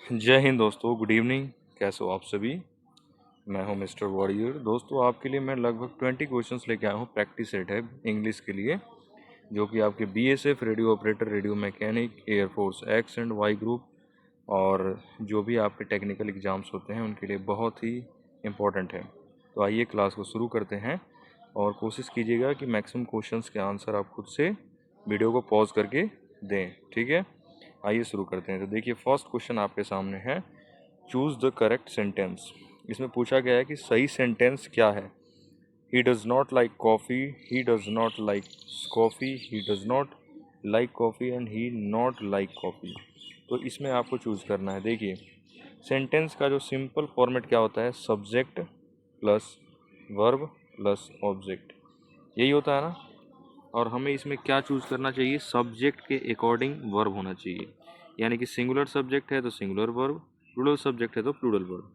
जय हिंद दोस्तों, good evening. कैसे हो आप सभी? मैं हूं मिस्टर वॉरियर। दोस्तों, आपके लिए मैं लगभग 20 क्वेश्चंस लेके आया हूं। प्रैक्टिस सेट है इंग्लिश के लिए, जो कि आपके BSF, radio operator, radio mechanic, air force X and Y group और जो भी आपके टेक्निकल एग्जाम्स होते हैं उनके लिए बहुत ही इम्पोर्टेंट है। तो आइए क्लास को शुरू करते हैं और कोशिश कीजिएगा कि मैक्सिमम क्वेश्चंस के आंसर आप खुद से वीडियो को पॉज करके दें, ठीक है? आइए शुरू करते हैं। तो देखिए, फर्स्ट क्वेश्चन आपके सामने है, चूज द करेक्ट सेंटेंस। इसमें पूछा गया है कि सही सेंटेंस क्या है। ही does not like coffee, he does not like coffee, he does not like coffee and he not like coffee. तो इसमें आपको चूज करना है। देखिए, सेंटेंस का जो सिंपल फॉर्मेट क्या होता है, subject plus verb plus object, यही होता है ना। और हमें इसमें क्या चूज करना चाहिए, सब्जेक्ट के अकॉर्डिंग वर्ब होना चाहिए। यानी कि सिंगुलर सब्जेक्ट है तो सिंगुलर वर्ब, प्लूरल सब्जेक्ट है तो प्लूरल वर्ब।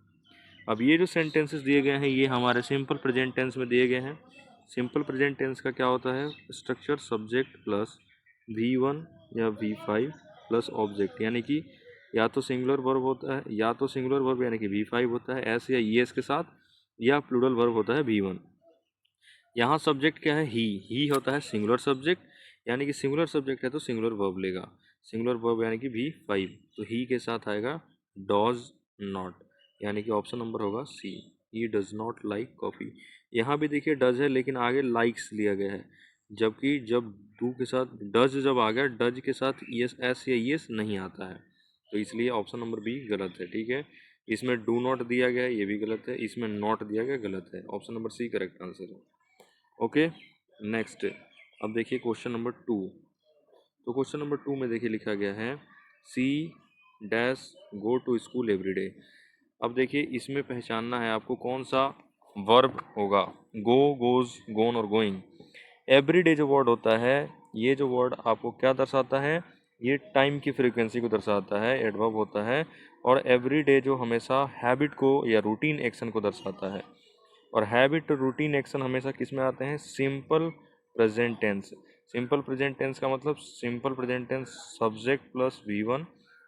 अब ये जो सेंटेंसेस दिए गए हैं ये हमारे सिंपल प्रेजेंट टेंस में दिए गए हैं। सिंपल प्रेजेंट टेंस का क्या होता है, स्ट्रक्चर सब्जेक्ट प्लस V1 या V5 प्लस ऑब्जेक्ट। यानी कि या तो सिंगुलर वर्ब होता है, या तो सिंगुलर वर्ब यानी कि V5 होता है एस या ईएस के साथ, या प्लूरल वर्ब होता है V1। यहाँ सब्जेक्ट क्या है, ही होता है सिंगुलर सब्जेक्ट, यानी कि सिंगुलर सब्जेक्ट है तो सिंगुलर वर्ब लेगा। सिंगुलर वर्ब यानी कि V5, तो ही के साथ आएगा डॉज नॉट, यानी कि ऑप्शन नंबर होगा C, he does not like coffee. यहाँ भी देखिए डज है लेकिन आगे लाइक्स लिया गया है, जबकि जब डू के साथ डज जब आ गया, डज के साथ एस एस या ईएस नहीं आता है, तो इसलिए ऑप्शन नंबर बी गलत है, ठीक है। इसमें डू नॉट दिया गया है, ये भी गलत है। इसमें नॉट दिया गया, गलत है। Option number C correct answer है। Okay, next. अब देखिए क्वेश्चन नंबर 2। तो क्वेश्चन नंबर 2 में देखिए लिखा गया है, C dash go to school everyday. अब देखिए इसमें पहचानना है आपको कौन सा वर्ब होगा, गो, गोज, गोन और गोइंग। एवरीडे जो वर्ड होता है, ये जो वर्ड आपको क्या दर्शाता है, ये टाइम की फ्रीक्वेंसी को दर्शाता है, एडवर्ब होता है। और एवरीडे जो हमेशा हैबिट को या रूटीन एक्शन को दर्शाता है। और हैबिट रूटीन एक्शन हमेशा किस में आते हैं, simple present tense. Simple present tense का मतलब simple present tense subject plus V1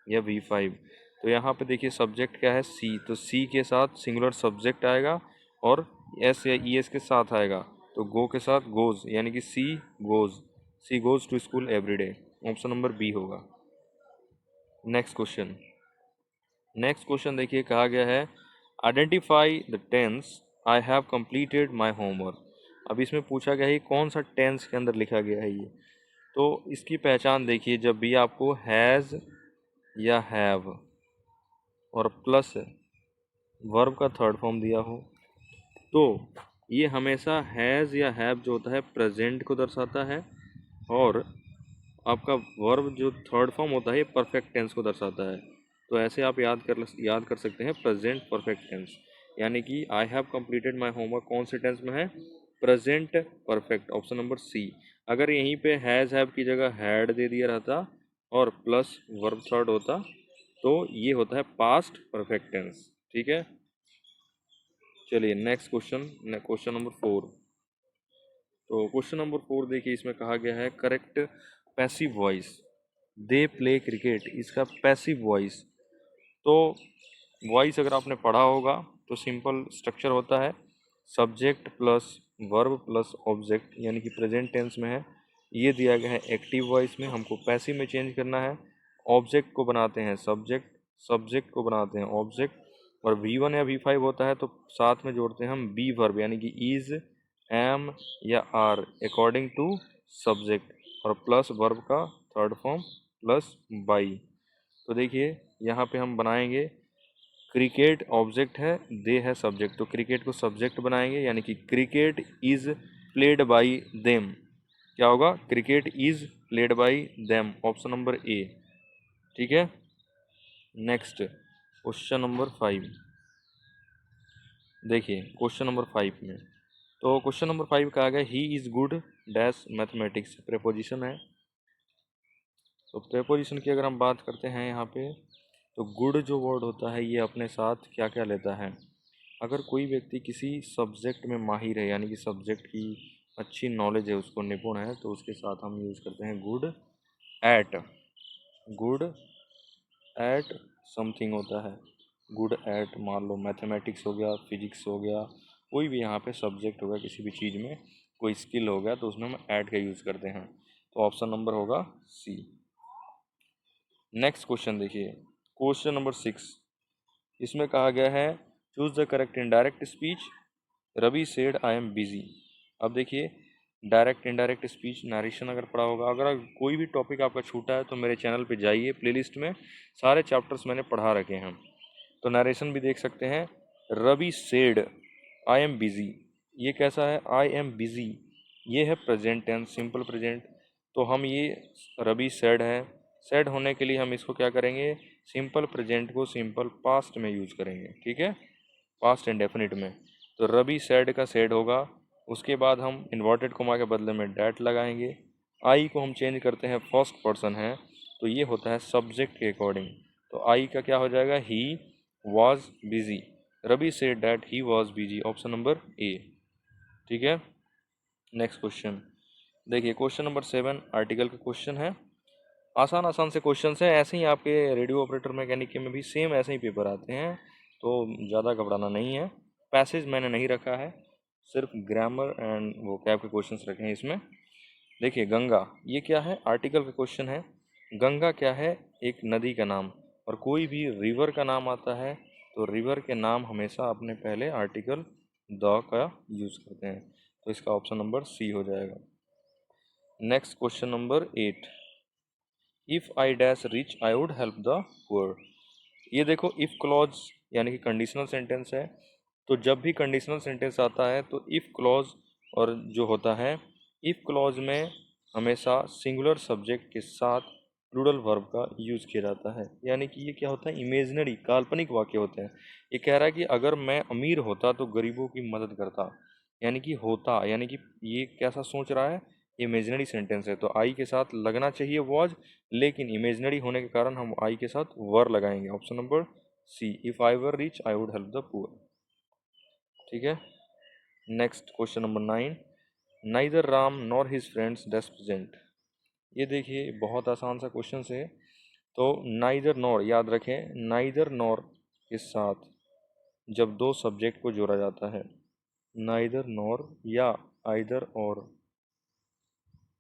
या V5। तो यहाँ पे देखिए सब्जेक्ट क्या है, सी, तो सी के साथ सिंगुलर सब्जेक्ट आएगा और एस या ईएस के साथ आएगा, तो गो के साथ गोज, यानी कि goes C goes to school everyday. Option number B होगा। नेक्स्ट क्वेश्चन देखिए, कहा गया है, identify the tense I have completed my homework. अब इसमें पूछा गया है कौन सा टेंस के अंदर लिखा गया है ये। तो इसकी पहचान देखिए, जब भी आपको हैज़ या हैव और प्लस वर्ब का थर्ड फॉर्म दिया हो, तो ये हमेशा हैज़ या हैव जो होता है प्रेजेंट को दर्शाता है, और आपका वर्ब जो थर्ड फॉर्म होता है ये परफेक्ट टेंस को दर्शाता है। तो ऐसे आप याद कर सकते हैं प्रेजेंट परफेक्ट टेंस। यानी कि I have completed my homework कौन से टेंस में है, present perfect, option number C. अगर यहीं पे हैज़ हैव की जगह हैड दे दिया रहता और प्लस वर्ब थर्ड होता, तो ये होता है पास्ट परफेक्ट टेंस, ठीक है। चलिए नेक्स्ट क्वेश्चन, क्वेश्चन नंबर 4। तो क्वेश्चन नंबर 4 देखिए, इसमें कहा गया है, correct passive voice, they play cricket, इसका पैसिव वॉइस। तो वॉइस अगर आपने पढ़ा होगा तो सिंपल स्ट्रक्चर होता है subject plus verb plus object, यानी कि प्रेजेंट टेंस में है। ये दिया गया है एक्टिव वॉइस में, हमको पैसिव में चेंज करना है। ऑब्जेक्ट को बनाते हैं सब्जेक्ट, सब्जेक्ट को बनाते हैं ऑब्जेक्ट, और V1 या V5 होता है तो साथ में जोड़ते हैं हम बी वर्ब, यानी कि इज, एम या आर अकॉर्डिंग टू सब्जेक्ट, और प्लस वर्ब का थर्ड फॉर्म प्लस बाई। तो देखिए यहाँ पे हम बनाएंगे, क्रिकेट ऑब्जेक्ट है, दे है सब्जेक्ट, तो क्रिकेट को सब्जेक्ट बनाएंगे, यानी कि cricket is played by them. क्या होगा, cricket is played by them, option number A, ठीक है। नेक्स्ट क्वेश्चन नंबर 5 देखिए, क्वेश्चन नंबर 5 में, तो क्वेश्चन नंबर 5 कहा गया, he is good dash mathematics, preposition है। तो प्रेपोजिशन की अगर हम बात करते हैं यहाँ पे, तो गुड जो वर्ड होता है ये अपने साथ क्या क्या लेता है। अगर कोई व्यक्ति किसी सब्जेक्ट में माहिर है, यानी कि सब्जेक्ट की अच्छी नॉलेज है, उसको निपुण है, तो उसके साथ हम यूज़ करते हैं good at, good at something होता है, गुड एट, मान लो मैथमेटिक्स हो गया, फिजिक्स हो गया, कोई भी यहाँ पे सब्जेक्ट होगा, किसी भी चीज़ में कोई स्किल हो गया तो उसमें हम एट का यूज़ करते हैं। तो ऑप्शन नंबर होगा सी। नेक्स्ट क्वेश्चन देखिए, क्वेश्चन नंबर 6। इसमें कहा गया है choose the correct indirect speech. Ravi said I am busy. अब देखिए, डायरेक्ट इनडायरेक्ट स्पीच नरेशन अगर पढ़ा होगा, अगर कोई भी टॉपिक आपका छूटा है तो मेरे चैनल पे जाइए, प्लेलिस्ट में सारे चैप्टर्स मैंने पढ़ा रखे हैं। तो नरेशन भी देख सकते हैं। Ravi said I am busy, ये कैसा है? आई एम बिजी, ये है प्रेजेंट टेंस, सिंपल प्रेजेंट। तो हम ये रवि सेड है, सेड होने के लिए हम इसको क्या करेंगे? सिंपल प्रेजेंट को सिंपल पास्ट में यूज करेंगे, ठीक है, पास्ट इंडेफिनिट में। तो रवि सेड का सेड होगा, उसके बाद हम इन्वर्टेड कोमा के बदले में डैट लगाएंगे। आई को हम चेंज करते हैं, फर्स्ट पर्सन है तो ये होता है सब्जेक्ट के अकॉर्डिंग। तो आई का क्या हो जाएगा? He was busy. Ravi said that he was busy, option number A, ठीक है। नेक्स्ट क्वेश्चन देखिए, क्वेश्चन नंबर 7 आर्टिकल का क्वेश्चन है। आसान आसान से क्वेश्चन हैं, ऐसे ही आपके रेडियो ऑपरेटर मैकेनिक के में भी सेम ऐसे ही पेपर आते हैं, तो ज़्यादा घबराना नहीं है। पैसेज मैंने नहीं रखा है, सिर्फ ग्रामर एंड वोकैब के क्वेश्चंस रखे हैं इसमें। देखिए, गंगा, ये क्या है? आर्टिकल का क्वेश्चन है। गंगा क्या है? एक नदी का नाम। और कोई भी रिवर का नाम आता है तो रिवर के नाम हमेशा अपने पहले आर्टिकल द का यूज़ करते हैं, तो इसका ऑप्शन नंबर सी हो जाएगा। Next question number 8। If I dash rich I would help the poor. ये देखो, इफ़ क्लॉज यानी कि कंडीशनल सेंटेंस है। तो जब भी कंडीशनल सेंटेंस आता है तो इफ़ क्लॉज और जो होता है, इफ़ क्लॉज में हमेशा सिंगुलर सब्जेक्ट के साथ प्लूरल वर्ब का यूज़ किया जाता है। यानी कि ये क्या होता है? इमेजिनरी, काल्पनिक वाक्य होते हैं। ये कह रहा है कि अगर मैं अमीर होता तो गरीबों की मदद करता, यानी कि होता, यानी कि ये कैसा सोच रहा है? इमेजिनरी सेंटेंस है तो आई के साथ लगना चाहिए वॉज, लेकिन इमेजिनरी होने के कारण हम आई के साथ वर लगाएंगे, option number C. If I were rich I would help the poor, ठीक है। Next question number 9। Neither Ram nor his friends dash present. ये देखिए, बहुत आसान सा क्वेश्चन है। तो नाइदर नॉर, याद रखें, नाइदर नॉर के साथ जब दो सब्जेक्ट को जोड़ा जाता है, नाइदर नॉर या आइदर और,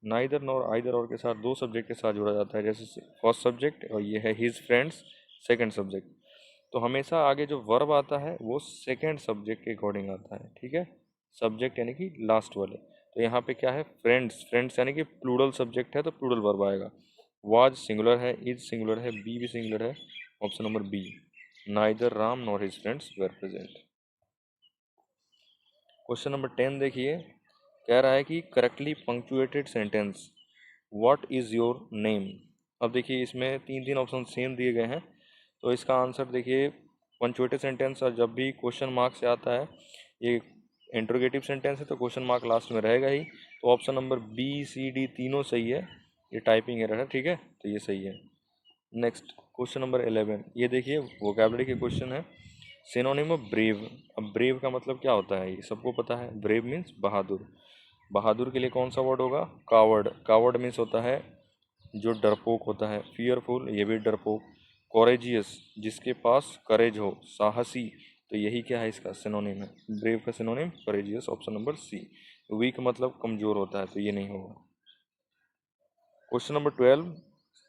नाइदर नॉर आइदर और के साथ दो सब्जेक्ट के साथ जोड़ा जाता है, जैसे फर्स्ट सब्जेक्ट और ये है हिज फ्रेंड्स, सेकंड सब्जेक्ट। तो हमेशा आगे जो वर्ब आता है वो सेकंड सब्जेक्ट के अकॉर्डिंग आता है, ठीक है, सब्जेक्ट यानी कि लास्ट वाले। तो यहाँ पे क्या है? फ्रेंड्स, फ्रेंड्स यानी कि प्लूरल सब्जेक्ट है तो प्लूरल वर्ब आएगा। वाज सिंगुलर है, इज सिंगुलर है, बी भी सिंगुलर है, option number B. Neither Ram nor his friends were present. Question number 10 देखिए, कह रहा है कि correctly punctuated sentence, what is your name. अब देखिए, इसमें तीन तीन ऑप्शन सेम दिए गए हैं, तो इसका आंसर देखिए, पंक्चुएटेड सेंटेंस और जब भी क्वेश्चन मार्क से आता है, ये इंट्रोगेटिव सेंटेंस है तो क्वेश्चन मार्क लास्ट में रहेगा ही। तो option number B C D तीनों सही है, ये टाइपिंग एरर है, ठीक है, तो ये सही है। नेक्स्ट क्वेश्चन नंबर 11, ये देखिए वोकैबुलरी के क्वेश्चन है। Synonym of brave. अब ब्रेव का मतलब क्या होता है? ये सबको पता है, ब्रेव मीन्स बहादुर। बहादुर के लिए कौन सा वर्ड होगा? कावर्ड। कावर्ड मीन्स होता है जो डरपोक होता है। फियरफुल, ये भी डरपोक। कोरेजियस, जिसके पास करेज हो, साहसी, तो यही क्या है? इसका सिनोनिम है। ब्रेव का synonym courageous, option number C. Weak मतलब कमजोर होता है, तो ये नहीं होगा। Question number 12,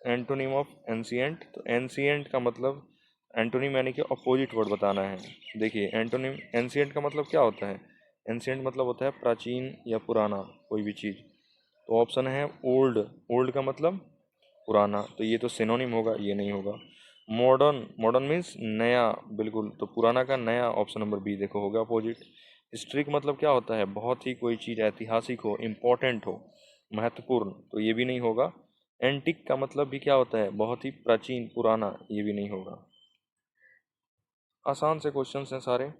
antonym of ancient. तो एंशिएंट का मतलब, एंटोनिम यानी कि अपोजिट वर्ड बताना है। देखिए, एंटोनिम, एंशिएंट का मतलब क्या होता है? एंशिएंट मतलब होता है प्राचीन या पुराना कोई भी चीज़। तो ऑप्शन है ओल्ड। ओल्ड का मतलब पुराना, तो ये तो सिनोनिम होगा, ये नहीं होगा। मॉडर्न, मॉडर्न मीन्स नया, बिल्कुल, तो पुराना का नया, ऑप्शन नंबर बी देखो होगा अपोजिट। हिस्ट्रिक मतलब क्या होता है? बहुत ही कोई चीज़ ऐतिहासिक हो, इम्पोर्टेंट हो, महत्वपूर्ण, तो ये भी नहीं होगा। एंटिक का मतलब भी क्या होता है? बहुत ही प्राचीन, पुराना, ये भी नहीं होगा। आसान से क्वेश्चंस हैं सारे।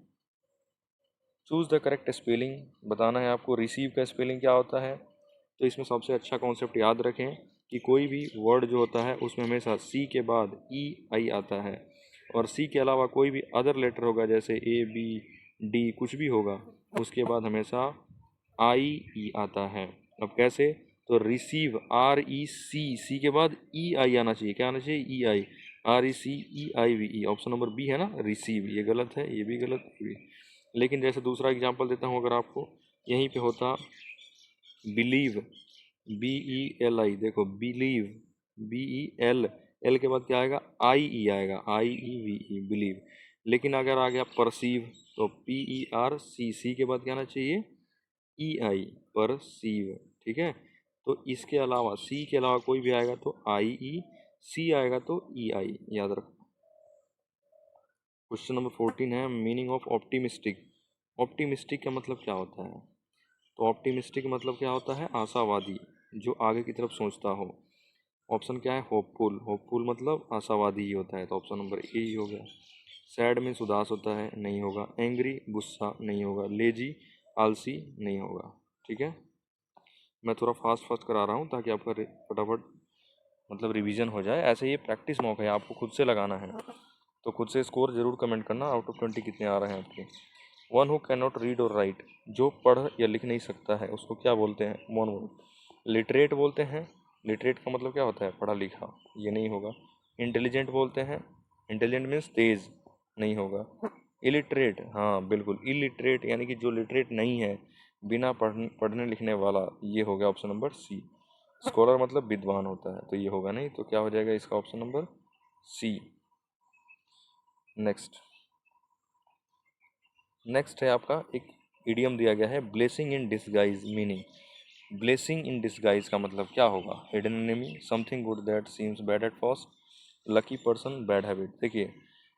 चूज़ द करेक्ट स्पेलिंग, बताना है आपको रिसीव का स्पेलिंग क्या होता है। तो इसमें सबसे अच्छा कॉन्सेप्ट याद रखें कि कोई भी वर्ड जो होता है उसमें हमेशा सी के बाद ई आई आता है, और सी के अलावा कोई भी अदर लेटर होगा, जैसे ए बी डी कुछ भी होगा, उसके बाद हमेशा आई ई आता है। अब कैसे? तो रिसीव, आर ई सी, सी के बाद ई आई आना चाहिए, क्या आना चाहिए? ई आई। RECEIVE, ऑप्शन नंबर बी है ना, रिसीव, ये गलत है, ये भी गलत, ये भी। लेकिन जैसे दूसरा एग्जांपल देता हूँ, अगर आपको यहीं पे होता बिलीव, BELI, देखो बिलीव, BEL, एल के बाद क्या आएगा, IE आएगा, IEVE, बिलीव। लेकिन अगर आ गया परसीव, तो PERC, के बाद क्या आना चाहिए, EI, परसीव। ठीक है, तो इसके अलावा सी के अलावा कोई भी आएगा तो IE, सी आएगा तो EI, याद रखो। क्वेश्चन नंबर 14 है, मीनिंग ऑफ ऑप्टिमिस्टिक। ऑप्टिमिस्टिक का मतलब क्या होता है? तो ऑप्टिमिस्टिक मतलब क्या होता है, आशावादी, जो आगे की तरफ सोचता हो। ऑप्शन क्या है, होपफुल, होपफुल मतलब आशावादी ही होता है, तो ऑप्शन नंबर ए ही हो गया। सैड में उदास होता है, नहीं होगा। एंग्री, गुस्सा, नहीं होगा। लेजी, आलसी, नहीं होगा। ठीक है, मैं थोड़ा फास्ट फास्ट करा रहा हूँ ताकि आपका फटाफट मतलब रिवीजन हो जाए। ऐसे ये प्रैक्टिस मॉक है, आपको खुद से लगाना है, तो खुद से स्कोर जरूर कमेंट करना, आउट ऑफ 20 कितने आ रहे हैं आपके। One who can not read और राइट, जो पढ़ या लिख नहीं सकता है उसको क्या बोलते हैं, मोन। लिटरेट बोलते हैं, लिटरेट का मतलब क्या होता है, पढ़ा लिखा, ये नहीं होगा। इंटेलिजेंट बोलते हैं, इंटेलिजेंट मीन्स तेज, नहीं होगा। इलिटरेट, हाँ बिल्कुल, इलिटरेट यानी कि जो लिटरेट नहीं है, बिना पढ़ने लिखने वाला, ये हो गया ऑप्शन नंबर सी। स्कॉलर मतलब विद्वान होता है, तो ये होगा नहीं, तो क्या हो जाएगा इसका option number C. Next, next है आपका एक इडियम दिया गया है, blessing in disguise, meaning. Blessing in disguise का मतलब क्या होगा, hidden enemy, something good that seems bad at first, lucky person, bad habit. देखिए,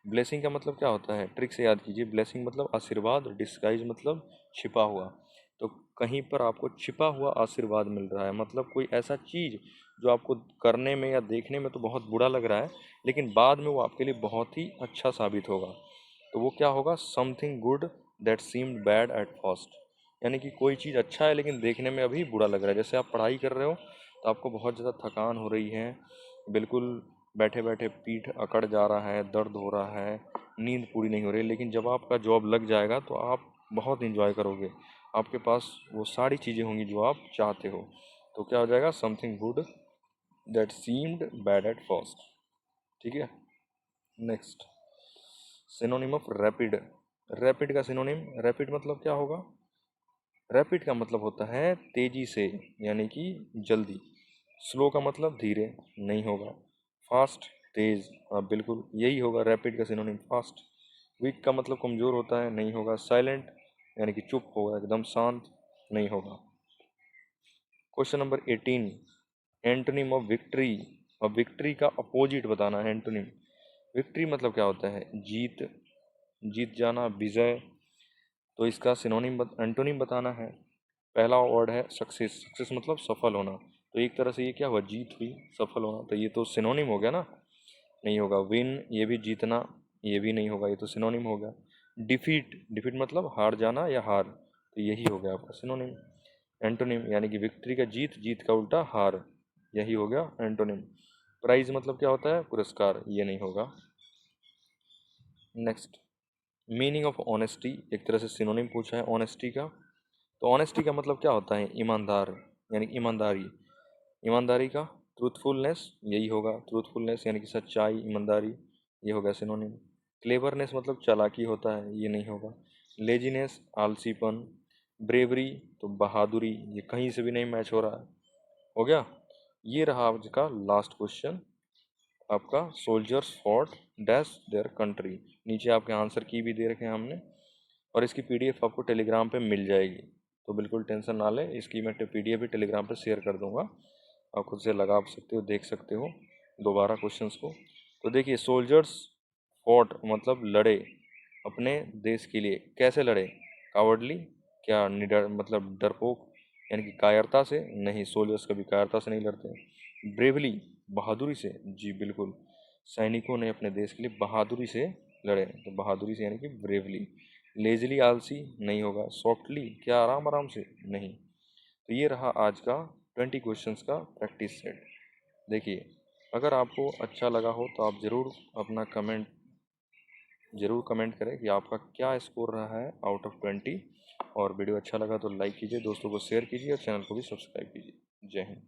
ब्लेसिंग का मतलब क्या होता है, ट्रिक से याद कीजिए। ब्लेसिंग मतलब आशीर्वाद, डिस्गाइज मतलब छिपा हुआ। तो कहीं पर आपको छिपा हुआ आशीर्वाद मिल रहा है, मतलब कोई ऐसा चीज़ जो आपको करने में या देखने में तो बहुत बुरा लग रहा है, लेकिन बाद में वो आपके लिए बहुत ही अच्छा साबित होगा। तो वो क्या होगा, something good that seemed bad at first, यानी कि कोई चीज़ अच्छा है लेकिन देखने में अभी बुरा लग रहा है। जैसे आप पढ़ाई कर रहे हो तो आपको बहुत ज़्यादा थकान हो रही है, बिल्कुल बैठे बैठे पीठ अकड़ जा रहा है, दर्द हो रहा है, नींद पूरी नहीं हो रही, लेकिन जब आपका जॉब लग जाएगा तो आप बहुत इंजॉय करोगे, आपके पास वो सारी चीज़ें होंगी जो आप चाहते हो। तो क्या हो जाएगा, something good that seemed bad at first. ठीक है, next, synonym of rapid. Rapid का सिनोनिम, रैपिड मतलब क्या होगा, रैपिड का मतलब होता है तेजी से, यानी कि जल्दी। स्लो का मतलब धीरे, नहीं होगा। फास्ट, तेज, हाँ बिल्कुल यही होगा रैपिड का सिनोनिम, फास्ट। वीक का मतलब कमज़ोर होता है, नहीं होगा। साइलेंट यानी कि चुप होगा, एकदम शांत, नहीं होगा। Question number 18, antonym of victory. और विक्ट्री का अपोजिट बताना है, एंटोनिम। विक्ट्री मतलब क्या होता है, जीत, जीत जाना, विजय। तो इसका सिनोनिम एंटोनिम बताना है। पहला वर्ड है सक्सेस, सक्सेस मतलब सफल होना, तो एक तरह से ये क्या हुआ, जीत हुई, सफल होना, तो ये तो सिनोनिम हो गया ना, नहीं होगा। विन, ये भी जीतना, ये भी नहीं होगा, ये तो सिनोनिम हो गया। डिफीट, डिफीट मतलब हार जाना या हार, तो यही हो गया आपका सिनोनिम। एंटोनिम यानी कि विक्ट्री का जीत, जीत का उल्टा हार, यही हो गया एंटोनिम। प्राइज मतलब क्या होता है, पुरस्कार, ये नहीं होगा। नेक्स्ट, मीनिंग ऑफ ऑनेस्टी, एक तरह से सिनोनिम पूछा है ऑनेस्टी का। तो ऑनेस्टी का मतलब क्या होता है, ईमानदार, यानी ईमानदारी। ईमानदारी का ट्रूथफुलनेस, यही होगा, ट्रूथफुलनेस यानी कि सच्चाई, ईमानदारी, ये होगा सिनोनिम। क्लेवरनेस मतलब चालाकी होता है, ये नहीं होगा। लेजीनेस, आलसीपन। ब्रेवरी, तो बहादुरी, ये कहीं से भी नहीं मैच हो रहा है, हो गया। ये रहा आज का लास्ट क्वेश्चन आपका, soldiers fought dash their country. नीचे आपके आंसर की भी दे रखे हैं हमने, और इसकी पीडीएफ आपको टेलीग्राम पे मिल जाएगी, तो बिल्कुल टेंशन ना लें, इसकी मैं पीडीएफ भी टेलीग्राम पे शेयर कर दूंगा, आप खुद से लगा सकते हो, देख सकते हो दोबारा क्वेश्चंस को। तो देखिए, सोल्जर्स फॉट मतलब लड़े अपने देश के लिए, कैसे लड़े, कावर्डली, क्या निडर मतलब डरपोक, यानी कि कायरता से, नहीं, सोल्जर्स कभी कायरता से नहीं लड़ते। ब्रेवली, बहादुरी से, जी बिल्कुल, सैनिकों ने अपने देश के लिए बहादुरी से लड़े, तो बहादुरी से यानी कि ब्रेवली। लेजली, आलसी, नहीं होगा। सॉफ्टली, क्या आराम आराम से, नहीं। तो ये रहा आज का 20 क्वेश्चंस का प्रैक्टिस सेट। देखिए, अगर आपको अच्छा लगा हो तो आप ज़रूर अपना कमेंट करें कि आपका क्या स्कोर रहा है आउट ऑफ 20। और वीडियो अच्छा लगा तो लाइक कीजिए, दोस्तों को शेयर कीजिए और चैनल को भी सब्सक्राइब कीजिए। जय हिंद।